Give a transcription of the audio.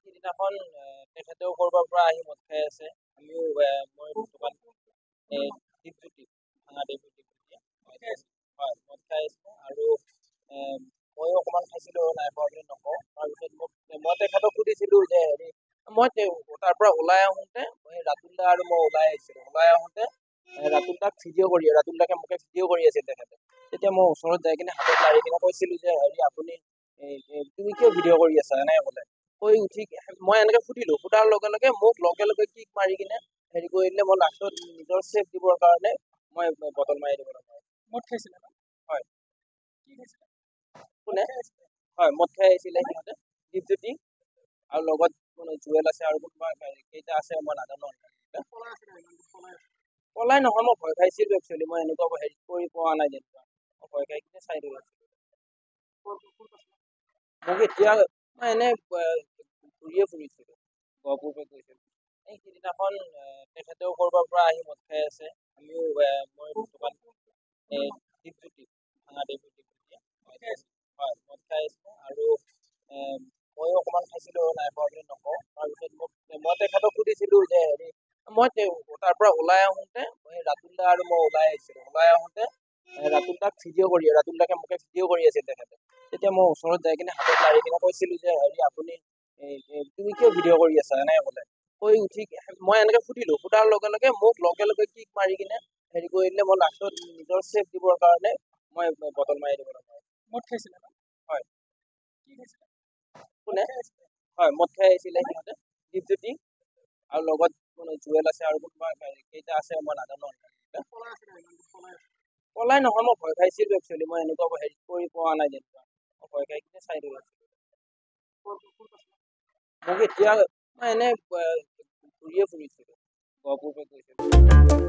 সেইদিনাখন তেখেতেও ক'ৰবাৰ পৰা আহি মদ খাই আছে। আমিও মই বৰ্তমান দীপজ্যোতি ভাঙা দীপজ্যোতি হয় মদ খাই আছিলে আৰু ময়ো অকণমান খাইছিলোঁ, নাই খোৱা বুলি নকওঁ। তাৰপিছত মই তেখেতক সুধিছিলোঁ যে হেৰি মই তাৰ পৰা ওলাই আহোঁতে ৰাতুল দা আৰু মই ওলাই আহিছিলোঁ। ওলাই আহোঁতে ৰাতুল দাক ৰাতুল দাকে মোকে ভিডিঅ' কৰি আছিল তেখেতে। তেতিয়া মই ওচৰত যাই কিনে হাতত লাৰি কিনে কৈছিলোঁ যে হেৰি আপুনি তুমি কিয় ভিডিঅ' কৰি আছা এনেকে ক'লে। কৈ উঠি মই এনেকে সুধিলোঁ, সোধাৰ লগে লগে মোক লগে লগে কিক মাৰি কিনে হেৰি কৰি দিলে। মই লাষ্টত নিজৰ ছেফ দিবৰ কাৰণে মই বটল মাৰি দিব লগা হ'ল। মদ খাইছিলে ন? হয়। কি খাইছিলে? কোনে? হয় মদ খাই আহিছিলে সিহঁতে দীপজ্যোতি আৰু লগত জুৱেল আছে আৰু কোনোবা কেইটা আছে মই নাজানো। পলাই নহয়, মই ভয় খাইছিলোঁ একচুৱেলি। মই এনেকুৱা হেৰি কৰি পোৱা নাই যেনিবা। মই ভয় খাই কিনে চাই দিওঁ আছিলোঁ। মোক এতিয়া মই এনে ঘূৰিয়ে ফুৰিছিলোঁ, গহপুৰকে গৈছিলোঁ। সেইদিনাখন তেখেতেও ক'ৰবাৰ পৰা আহি মদ খাই আছে। আমিও মই বৰ্তমান দীপজ্যোতি ভাঙা দীপজ্যোতি হয় মদ খাই আছিলে আৰু ময়ো অকণমান খাইছিলোঁ, নাই খোৱা বুলি নকওঁ। তাৰপিছত মই তেখেতক সুধিছিলোঁ যে হেৰি মই তাৰ পৰা ওলাই আহোঁতে ৰাতুল দা আৰু মই ওলাই আহিছিলোঁ। ওলাই আহোঁতে ৰাতুল দাকে মোকে ভিডিঅ' কৰি আছিল তেখেতে। তেতিয়া মই ওচৰত যাই কিনে হাতত লাৰি কিনে কৈছিলোঁ যে হেৰি আপুনি তুমি কিয় ভিডিঅ' কৰি আছা এনেকে ক'লে। কৈ উঠি মই এনেকে সুধিলোঁ, সোধাৰ লগে লগে মোক লগে লগে কিক মাৰি কিনে হেৰি কৰি দিলে। মই লাষ্টত নিজৰ ছেফ দিবৰ কাৰণে মই বটল মাৰি দিব লগা হ'ল। মদ খাইছিলে ন? হয়। কি খাইছিলে? কোনে? হয় মদ খাই আহিছিলে সিহঁতে দীপজ্যোতি আৰু লগত জুৱেল আছে আৰু কোনোবা কেইটা আছে মই নাজানো। পলাই নহয়, মই ভয় খাইছিলোঁ একচুৱেলি। মই এনেকুৱা হেৰি কৰি পোৱা নাই যেনিবা। মই ভয় খাই কিনে চাই দিওঁ আছিলোঁ। মোক এতিয়া মই এনে ঘূৰিয়ে ফুৰিছিলোঁ, গহপুৰকে গৈছিলোঁ।